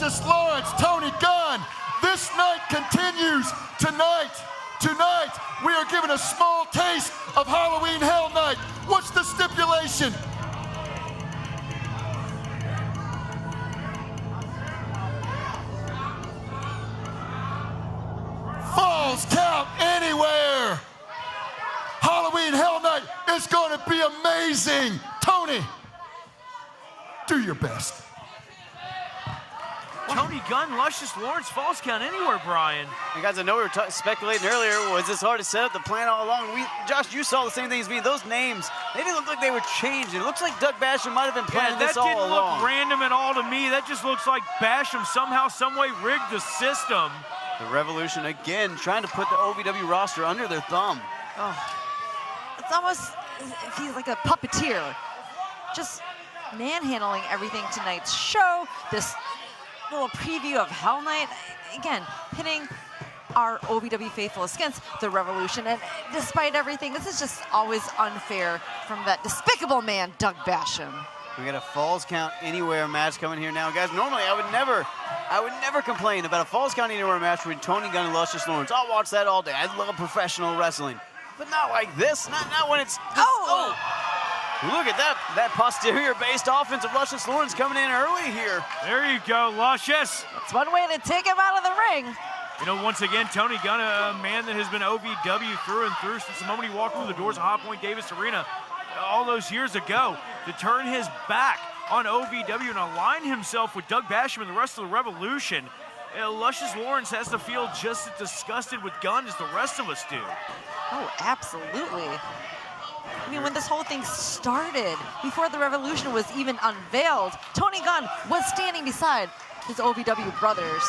Luscious Lawrence, Tony Gunn. This night continues tonight. Tonight, we are given a small taste of Halloween Hell Night. What's the stipulation? Falls count anywhere. Halloween Hell Night is going to be amazing. Tony, do your best. Tony Gunn, Luscious Lawrence, Falls Count Anywhere, Brian. And guys, I know we were speculating earlier, was this hard to set up the plan all along? Josh, you saw the same thing as me. Those names, they didn't look like they were changed. It looks like Doug Basham might have been planning this all along. That didn't look random at all to me. That just looks like Basham somehow, someway rigged the system. The Revolution again trying to put the OVW roster under their thumb. Oh, it's almost if he's like a puppeteer, just manhandling everything tonight's show. This little preview of Hell Night, again, pitting our OVW faithfuls against the Revolution. And despite everything, this is just always unfair from that despicable man, Doug Basham. We got a Falls Count Anywhere match coming here now. Guys, normally I would never complain about a Falls Count Anywhere match between Tony Gunn and Luscious Lawrence. I'll watch that all day. I love professional wrestling. But not like this, not when it's this, Look at that posterior-based offense of Luscious Lawrence coming in early here. There you go, Luscious. That's one way to take him out of the ring. You know, once again, Tony Gunn, a man that has been OVW through and through since the moment he walked through the doors of Hotpoint Davis Arena all those years ago, to turn his back on OVW and align himself with Doug Basham and the rest of the Revolution. Luscious Lawrence has to feel just as disgusted with Gunn as the rest of us do. Oh, absolutely. I mean, when this whole thing started, before the Revolution was even unveiled, Tony Gunn was standing beside his OVW brothers.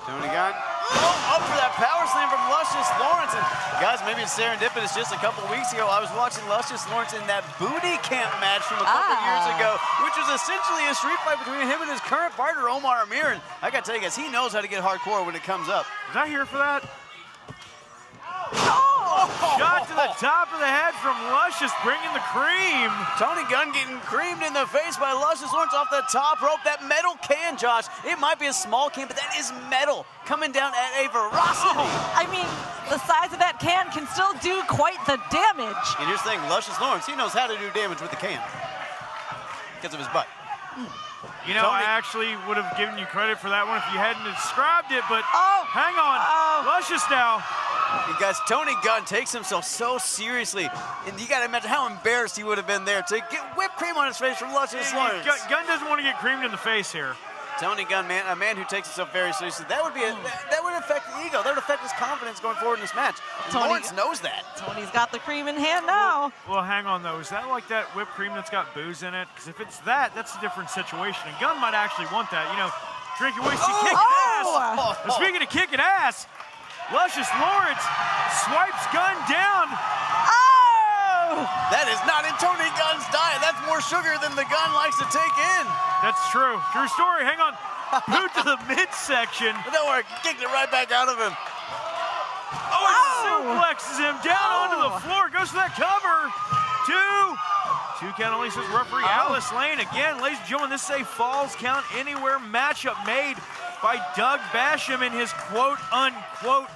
Tony Gunn, up for that power slam from Luscious Lawrence. And guys, maybe it's serendipitous. Just a couple weeks ago, I was watching Luscious Lawrence in that booty camp match from a couple years ago, which was essentially a street fight between him and his current partner, Omar Amir. And I gotta tell you guys, he knows how to get hardcore when it comes up. Was I here for that? Shot to the top of the head from Luscious, bringing the cream. Tony Gunn getting creamed in the face by Luscious Lawrence off the top rope. That metal can, Josh, it might be a small can, but that is metal coming down at a veracity. I mean, the size of that can still do quite the damage. And here's the thing, Luscious Lawrence, he knows how to do damage with the can because of his butt. You know, I actually would have given you credit for that one if you hadn't described it, but hang on. Luscious now. You guys, Tony Gunn takes himself so seriously, and you gotta imagine how embarrassed he would have been there to get whipped cream on his face from Luscious Lawrence. Gunn doesn't want to get creamed in the face here. Tony Gunn, man, a man who takes himself very seriously. That would affect the ego. That would affect his confidence going forward in this match. Lawrence knows that. Tony's got the cream in hand now. Well, hang on though. Is that like that whipped cream that's got booze in it? Because if it's that, that's a different situation. And Gunn might actually want that. You know, drinking whiskey, kicking ass. And speaking of kicking ass, Luscious Lawrence swipes Gunn down. That is not in Tony Gunn's diet. That's more sugar than the Gunn likes to take in. That's true. True story. Hang on. Boot to the midsection. But don't worry, kicked it right back out of him. Oh, it suplexes him down onto the floor. Goes for that cover. Two count only, says referee Alice Lane. Again, ladies and gentlemen, this is a Falls Count Anywhere matchup made by Doug Basham in his quote-unquote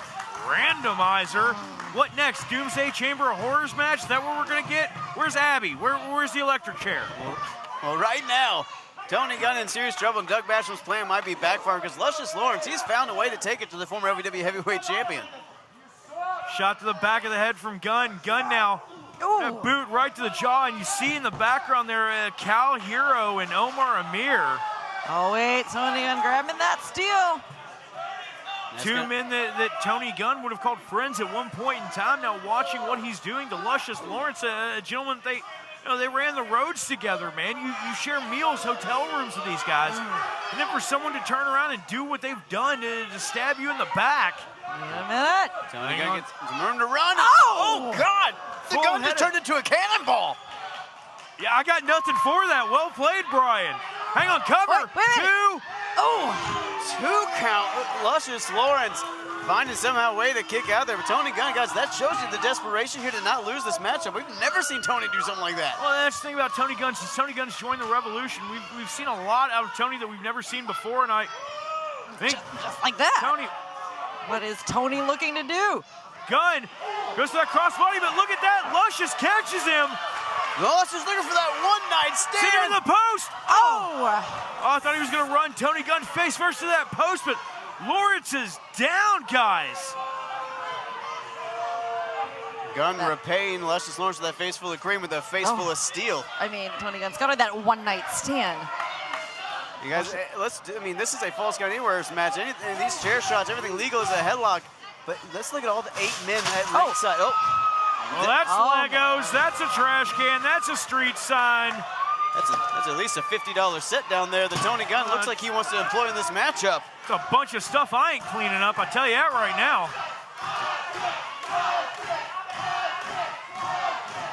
randomizer. What next? Doomsday Chamber of Horrors match? Is that what we're going to get? Where's Abby? Where's the electric chair? Well, right now, Tony Gunn in serious trouble, and Doug Basham's plan might be backfiring because Luscious Lawrence, he's found a way to take it to the former OVW heavyweight champion. Shot to the back of the head from Gunn. Gunn now, that boot right to the jaw, and you see in the background there Cal Hero and Omar Amir. Oh wait, Tony Gunn grabbing that steel. Two men that Tony Gunn would have called friends at one point in time. Now watching what he's doing to Luscious Lawrence, a gentleman they ran the roads together, man. You share meals, hotel rooms with these guys, and then for someone to turn around and do what they've done to stab you in the back. Wait a minute. Tony Gunn gets some room to run. Oh God! The gun just turned into a cannonball. Yeah, I got nothing for that. Well played, Brian. Hang on, cover. Wait. Two. Two count. Luscious Lawrence finding somehow a way to kick out there. But Tony Gunn, guys, that shows you the desperation here to not lose this matchup. We've never seen Tony do something like that. Well, that's the thing about Tony Gunn. Since Tony Gunn's joined the Revolution, we've seen a lot out of Tony that we've never seen before, and I think just like that. Tony. What is Tony looking to do? Gunn goes for that crossbody, but look at that. Luscious catches him. Luscious looking for that one-night stand. Sitting in the post. Oh! I thought he was going to run Tony Gunn face first to that post, but Lawrence is down, guys. Gunn repaying Luscious Lawrence with that face full of cream with a face full of steel. I mean, Tony Gunn's got that one-night stand. You guys, this is a Falls Count Anywhere match. These chair shots, everything legal is a headlock. But let's look at all the 8 men at ringside. Oh. Well, that's Legos, that's a trash can, that's a street sign. That's at least a $50 set down there that Tony Gunn looks like he wants to employ in this matchup. It's a bunch of stuff I ain't cleaning up, I tell you that right now.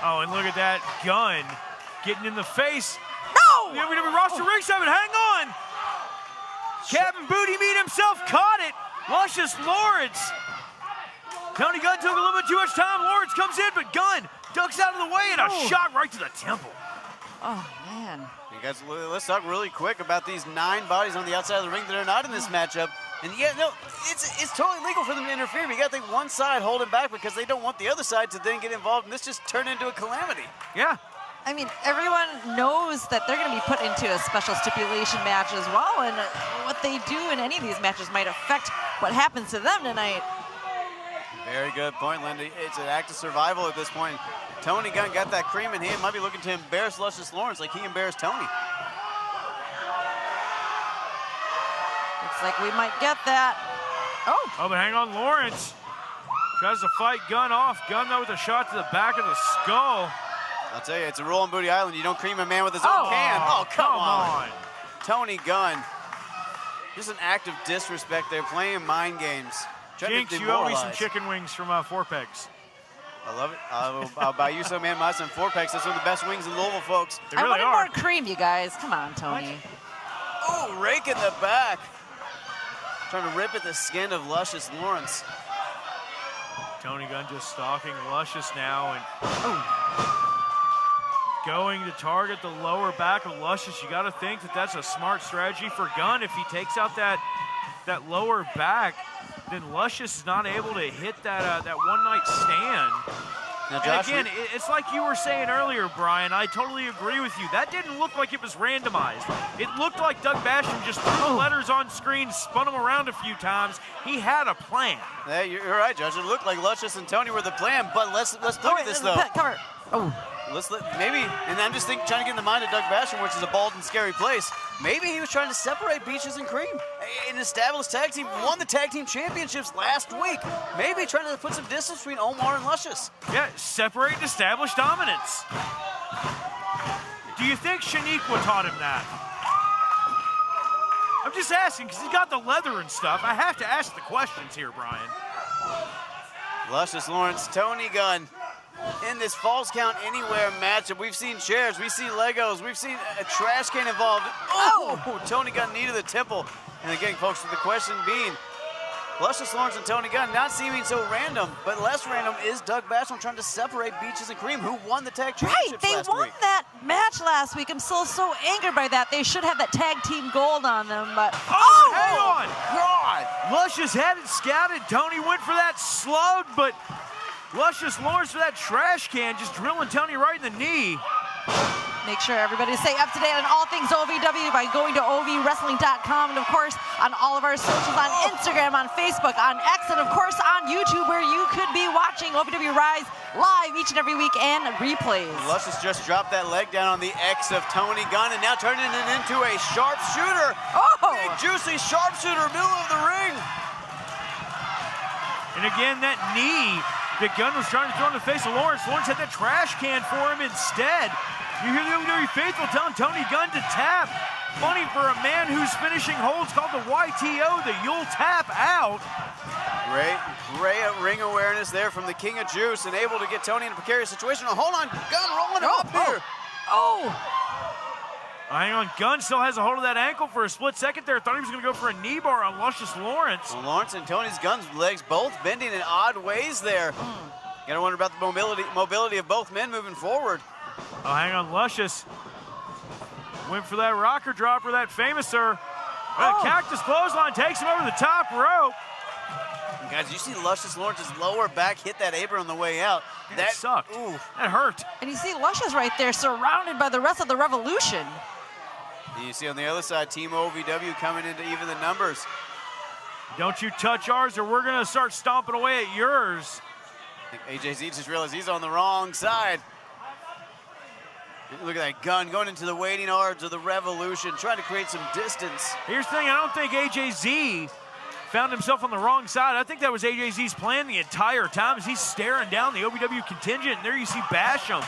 Oh, and look at that, Gunn getting in the face. No! The WWE roster ringside, but hang on. Captain Booty Meat himself caught it. Luscious Lawrence. Tony Gunn took a little bit too much time. Lawrence comes in, but Gunn ducks out of the way and a shot right to the temple. Oh, man. You guys, let's talk really quick about these 9 bodies on the outside of the ring that are not in this matchup. And yeah, no, it's totally legal for them to interfere. But you got to think one side holding back because they don't want the other side to then get involved, and this just turned into a calamity. Yeah. I mean, everyone knows that they're going to be put into a special stipulation match as well, and what they do in any of these matches might affect what happens to them tonight. Very good point, Lindy. It's an act of survival at this point. Tony Gunn got that cream in hand. Might be looking to embarrass Luscious Lawrence like he embarrassed Tony. Looks like we might get that. Oh, but hang on, Lawrence tries to fight Gunn off. Gunn, though, with a shot to the back of the skull. I'll tell you, it's a rule on Booty Island. You don't cream a man with his own can. Oh, come on. Tony Gunn. Just an act of disrespect there, playing mind games. Jinx, you owe me some chicken wings from Four Pegs. I love it. I'll buy you some and buy some Four Pegs. That's one of the best wings in Louisville, folks. They really I wanted more cream, you guys. Come on, Tony. Oh, rake in the back. Trying to rip at the skin of Luscious Lawrence. Tony Gunn just stalking Luscious now and going to target the lower back of Luscious. You got to think that that's a smart strategy for Gunn. If he takes out that lower back, then Luscious is not able to hit that one-night stand. Now, Josh, and again, it's like you were saying earlier, Brian. I totally agree with you. That didn't look like it was randomized. It looked like Doug Basham just threw the letters on screen, spun them around a few times. He had a plan. Yeah, you're right, Josh. It looked like Luscious and Tony were the plan, but let's look at this, though. Cover. Oh. Maybe, and I'm just trying to get in the mind of Doug Basham, which is a bold and scary place. Maybe he was trying to separate Beaches and Cream. An established tag team, won the tag team championships last week. Maybe trying to put some distance between Omar and Luscious. Yeah, separate and establish dominance. Do you think Shaniqua taught him that? I'm just asking, because he's got the leather and stuff. I have to ask the questions here, Brian. Luscious Lawrence, Tony Gunn. In this Falls Count Anywhere matchup, we've seen chairs, we've seen Legos, we've seen a trash can involved. Oh! Tony Gunn knee to the temple. And again, folks, the question being, Luscious Lawrence and Tony Gunn not seeming so random, but less random is Doug Basham trying to separate Beaches and Cream, who won the tag championships Right, last they won week. that match last week. I'm still so angered by that. They should have that tag team gold on them, but... Oh, hang on! God! Luscious had it scouted. Tony went for that slug, but Luscious Lawrence for that trash can, just drilling Tony right in the knee. Make sure everybody stay up to date on all things OVW by going to ovwrestling.com, and of course on all of our socials, on Instagram, on Facebook, on X, and of course on YouTube, where you could be watching OVW Rise live each and every week and replays. Luscious just dropped that leg down on the X of Tony Gunn and now turning it into a sharpshooter. Oh! Big juicy sharpshooter, middle of the ring. And again, that knee that Gunn was trying to throw in the face of Lawrence. Lawrence had that trash can for him instead. You hear the WWE faithful telling Tony Gunn to tap. Funny for a man whose finishing holds called the YTO, the You'll Tap Out. Great ring awareness there from the King of Juice and able to get Tony in a precarious situation. Oh, hold on, Gunn rolling him up here. Oh! Hang on, Gunn still has a hold of that ankle for a split second there. Thought he was going to go for a knee bar on Luscious Lawrence. Well, Lawrence and Tony's Gunn's legs both bending in odd ways there. Gotta wonder about the mobility of both men moving forward. Oh, hang on, Luscious went for that rocker dropper, that famouser. Cactus clothesline takes him over the top rope. And guys, you see Luscious Lawrence's lower back hit that apron on the way out. That sucked. Ooh. That hurt. And you see Luscious right there surrounded by the rest of the Revolution. And you see on the other side, Team OVW coming into even the numbers. Don't you touch ours or we're going to start stomping away at yours. I think AJZ just realized he's on the wrong side. Look at that Gunn going into the waiting arms of the Revolution, trying to create some distance. Here's the thing, I don't think AJZ found himself on the wrong side. I think that was AJZ's plan the entire time as he's staring down the OVW contingent. And there you see Basham.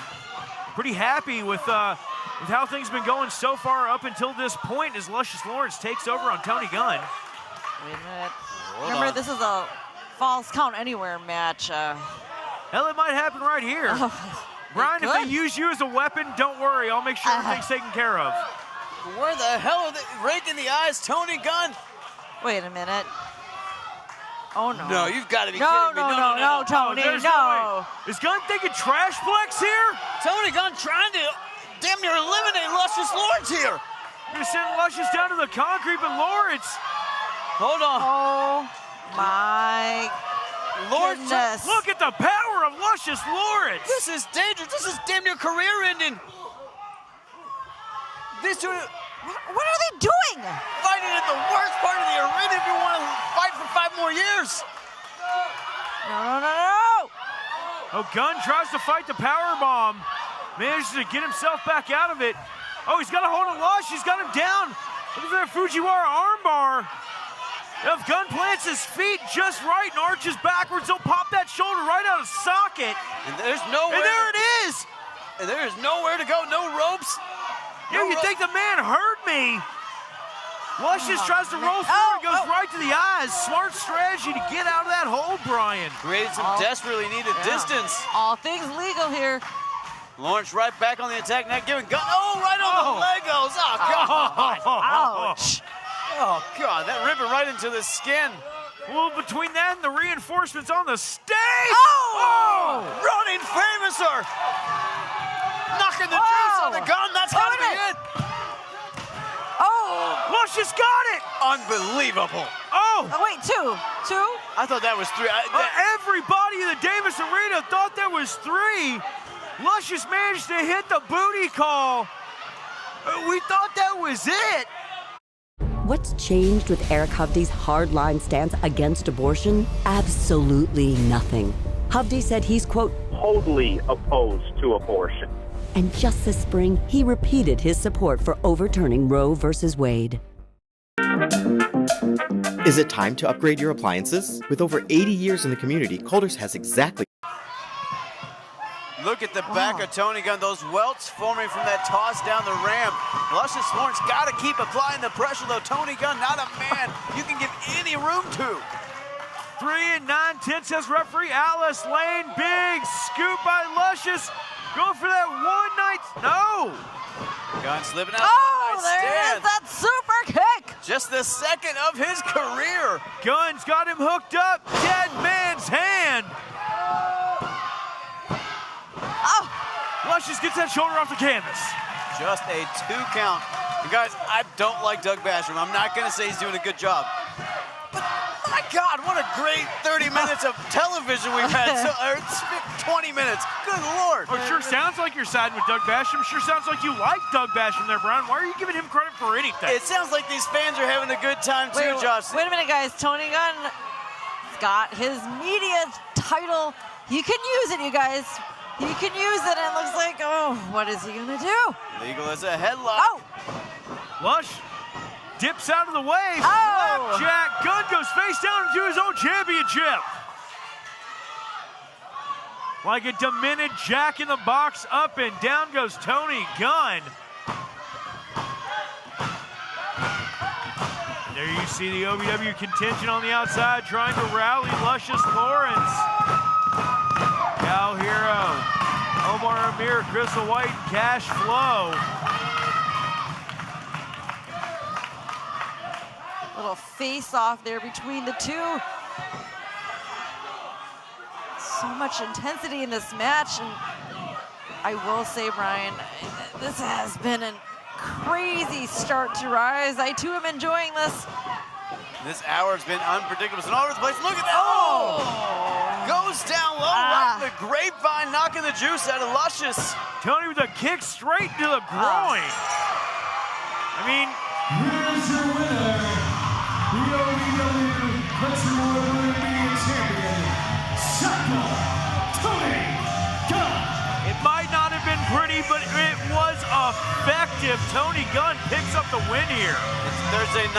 Pretty happy with how things have been going so far up until this point as Luscious Lawrence takes over on Tony Gunn. Wait a minute. Remember, this is a Falls Count Anywhere match. Hell, it might happen right here. Brian, if they use you as a weapon, don't worry. I'll make sure everything's taken care of. Where the hell are they? Right in the eyes, Tony Gunn. Wait a minute. Oh, no. No, you've got to be kidding me. No, Tony, there's no. way. Is Gunn thinking trash flex here? Tony Gunn trying to damn near eliminate Luscious Lawrence here. You're sending Luscious down to the concrete, but Lawrence. Hold on. Oh, my Lawrence, goodness. Look at the power of Luscious Lawrence. This is dangerous. This is damn near career ending. This is What are they doing? fighting at the worst part of the arena if you want to fight for 5 more years. No. Oh, Gunn tries to fight the power bomb. Manages to get himself back out of it. Oh, he's got a hold of Lush. He's got him down. Look at that Fujiwara armbar. If Gunn plants his feet just right and arches backwards, he'll pop that shoulder right out of socket. And there's nowhere. And there it is. And there is nowhere to go. No ropes. Yeah, you think the man hurt me. Luscious tries to roll through and goes right to the eyes. Smart strategy to get out of that hole, Brian. Created some desperately needed distance. All things legal here. Lawrence right back on the attack, not giving Gunn. Oh, right on the Legos. Oh, God. Ouch. Oh, God, that ripping right into the skin. Well, between that and the reinforcements on the stage. Oh! Running famouser. Knocking the juice on the Gunn. That's got to be it. Oh. Luscious got it. Unbelievable. Oh. Wait, two? I thought that was 3. Everybody in the Davis Arena thought that was 3. Luscious managed to hit the booty call. We thought that was it. What's changed with Eric Hovde's hardline stance against abortion? Absolutely nothing. Hovde said he's, quote, totally opposed to abortion. And just this spring, he repeated his support for overturning Roe versus Wade. Is it time to upgrade your appliances? With over 80 years in the community, Colders has exactly. Look at the back of Tony Gunn, those welts forming from that toss down the ramp. Luscious Lawrence got to keep applying the pressure, though. Tony Gunn, not a man you can give any room to. 3 9/10 says referee Alice Lane. Big scoop by Luscious. Going for that one night. No. Gunn slipping out. Oh, there is that super kick. Just the second of his career. Gunn's got him hooked up. Dead man's hand. Oh. Luscious gets that shoulder off the canvas. Just a 2 count. And guys, I don't like Doug Basham. I'm not going to say he's doing a good job. But my God, what a great 30 minutes of television we've had. 20 minutes. Good Lord. Oh, it sure sounds like you're siding with Doug Basham. Sure sounds like you like Doug Basham there, Brian. Why are you giving him credit for anything? It sounds like these fans are having a good time too, Josh. Wait a minute, guys. Tony Gunn's got his media title. He can use it, you guys. He can use it, and it looks like, oh, what is he going to do? Legal as a headlock. Oh. Lush dips out of the way. Oh. Flapjack. Gunn goes face down into his own championship. Like a demented Jack in the Box, up and down goes Tony Gunn. There you see the OVW contingent on the outside trying to rally Luscious Lawrence. Cal Hero, Omar Amir, Crystal White, and Cash Flow. Little face-off there between the two. So much intensity in this match, and I will say, Brian, this has been a crazy start to Rise. I too am enjoying this. This hour's been unpredictable. It's all over the place. Look at that! Oh! Goes down low, right in the grapevine, knocking the juice out of Luscious. Tony with a kick straight to the groin. I mean, Here's your winner, the OVW Country Media Champion, Tony Gunn. it might not have been pretty, but it was effective. Tony Gunn picks up the win here. It's Thursday night.